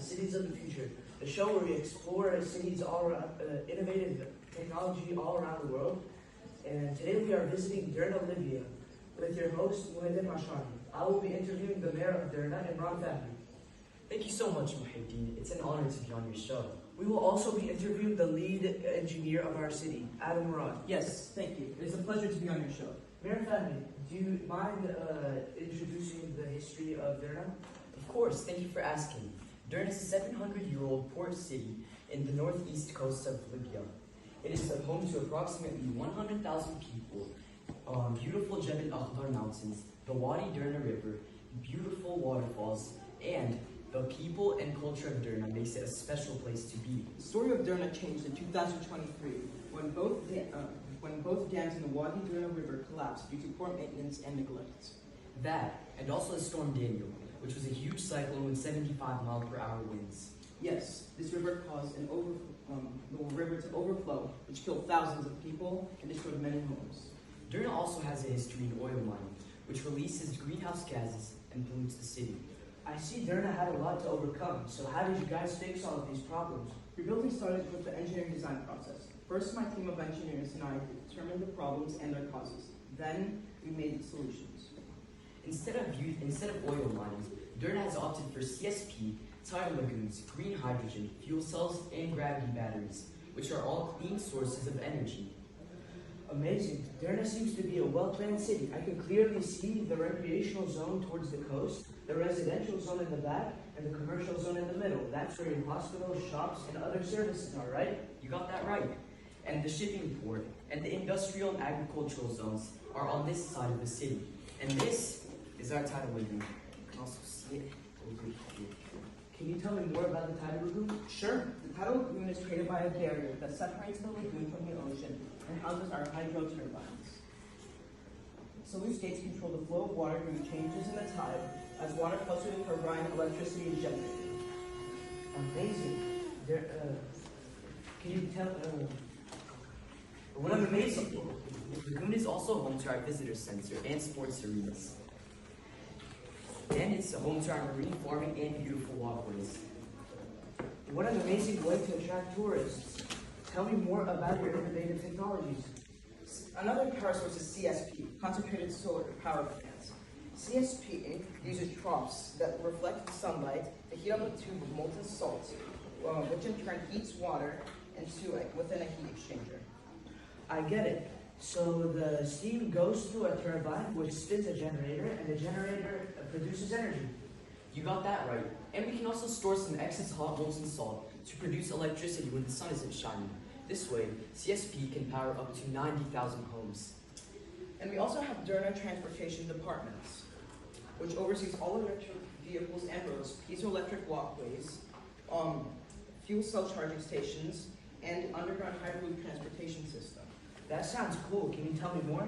Cities of the Future, the show where we explore cities all around, innovative technology all around the world. And today we are visiting Derna, Libya, with your host, Muhedin Hashani. I will be interviewing the mayor of Derna, Imran Fahmi. Thank you so much, Muhedin. It's an honor to be on your show. We will also be interviewing the lead engineer of our city, Mourad. Yes, thank you. It is a pleasure to be on your show. Mayor Fahmi, do you mind introducing the history of Derna? Of course, thank you for asking. Derna is a 700-year-old port city in the northeast coast of Libya. It is home to approximately 100,000 people, beautiful Jebel Akhdar mountains, the Wadi Derna River, beautiful waterfalls, and the people and culture of Derna makes it a special place to be. The story of Derna changed in 2023 when both dams in the Wadi Derna River collapsed due to poor maintenance and neglect. That, and also the storm Daniel, which was a huge cyclone with 75-mile-per-hour winds. Yes, this river caused the river to overflow, which killed thousands of people and destroyed many homes. Derna also has a history in oil mining, which releases greenhouse gases and pollutes the city. I see Derna had a lot to overcome, so how did you guys fix all of these problems? Rebuilding started with the engineering design process. First, my team of engineers and I determined the problems and their causes. Then, we made solutions. Instead of oil mining, Derna has opted for CSP, tidal lagoons, green hydrogen, fuel cells, and gravity batteries, which are all clean sources of energy. Amazing. Derna seems to be a well-planned city. I can clearly see the recreational zone towards the coast, the residential zone in the back, and the commercial zone in the middle. That's where your hospitals, shops, and other services are, right? You got that right. And the shipping port and the industrial and agricultural zones are on this side of the city. And this is our tidal lagoon. You can also see it over here. Can you tell me more about the tidal lagoon? Sure. The tidal lagoon is created by a barrier that separates the lagoon from the ocean and houses our hydro turbines. Sluice gates control the flow of water during changes in the tide as water flows through the turbine, electricity is generated. Amazing. Can you tell? What amazing! The lagoon is also home to our visitor center and sports arenas. And it's home to our marine farming and beautiful walkways. What an amazing way to attract tourists. Tell me more about your innovative technologies. Another power source is CSP, concentrated solar power plants. CSP uses troughs that reflect the sunlight to heat up a tube of molten salt, which in turn heats water within a heat exchanger. I get it. So the steam goes through a turbine, which spins a generator, and the generator produces energy. You got that right. And we can also store some excess hot molten salt to produce electricity when the sun isn't shining. This way, CSP can power up to 90,000 homes. And we also have Derna Transportation Departments, which oversees all electric vehicles and roads, piezoelectric walkways, fuel cell charging stations, and underground Hyperloop transportation system. That sounds cool. Can you tell me more?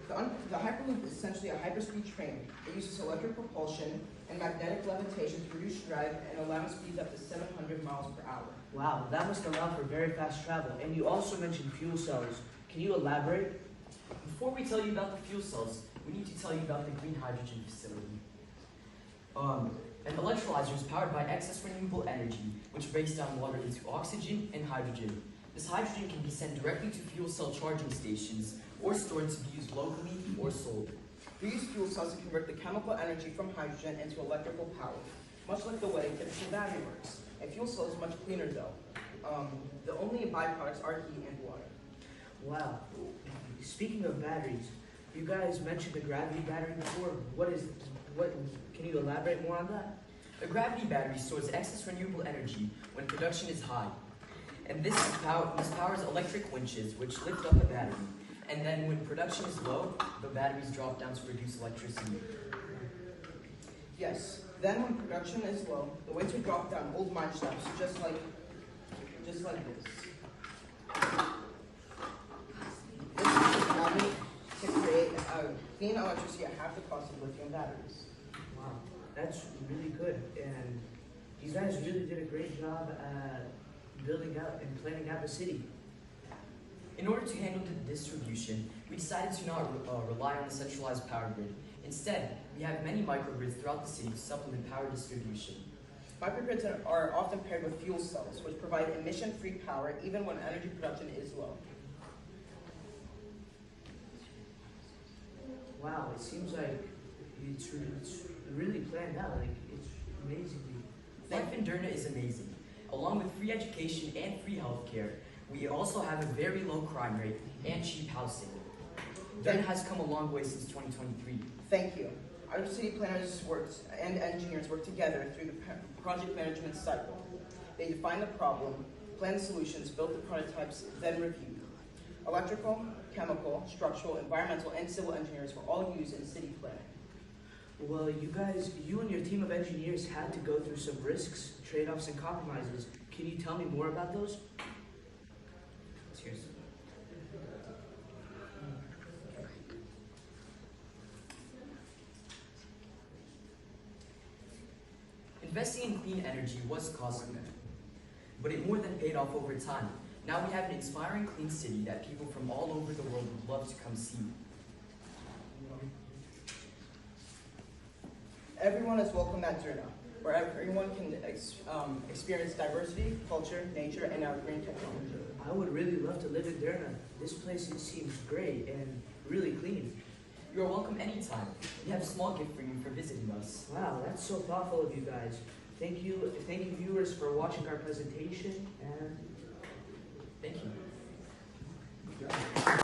The Hyperloop is essentially a hyperspeed train. It uses electric propulsion and magnetic levitation to reduce drag and allow speeds up to 700 miles per hour. Wow, that must allow for very fast travel. And you also mentioned fuel cells. Can you elaborate? Before we tell you about the fuel cells, we need to tell you about the green hydrogen facility. An electrolyzer is powered by excess renewable energy, which breaks down water into oxygen and hydrogen. This hydrogen can be sent directly to fuel cell charging stations or stored to be used locally or sold. We use fuel cells to convert the chemical energy from hydrogen into electrical power, much like the way a typical battery works. A fuel cell is much cleaner though. The only byproducts are heat and water. Wow. Speaking of batteries, you guys mentioned the gravity battery before. Can you elaborate more on that? The gravity battery stores excess renewable energy when production is high. And this powers electric winches, which lift up a battery. And then when production is low, the batteries drop down to produce electricity. Yes. Then when production is low, the weights are dropped down old mine shafts, just like this. This is allowed to create clean electricity at half the cost of lithium batteries. Wow, that's really good. And you guys really did a great job at building out and planning out the city. In order to handle the distribution, we decided to not rely on the centralized power grid. Instead, we have many microgrids throughout the city to supplement power distribution. Microgrids are often paired with fuel cells, which provide emission-free power even when energy production is low. Wow, it seems like it's really planned out. Like, it's amazingly. Life in Derna is amazing. Along with free education and free healthcare, we also have a very low crime rate and cheap housing. Derna has come a long way since 2023. Thank you. Our city planners and engineers work together through the project management cycle. They define the problem, plan the solutions, build the prototypes, then review. Electrical, chemical, structural, environmental, and civil engineers were all used in city planning. Well, you and your team of engineers had to go through some risks, trade-offs, and compromises. Can you tell me more about those? Cheers. Investing in clean energy was costly, but it more than paid off over time. Now we have an inspiring clean city that people from all over the world would love to come see. Everyone is welcome at Derna, where everyone can experience diversity, culture, nature, and our green technology. I would really love to live in Derna. This place seems great and really clean. You are welcome anytime. We have a small gift for you for visiting us. Wow, that's so thoughtful of you guys. Thank you viewers for watching our presentation, and Thank you.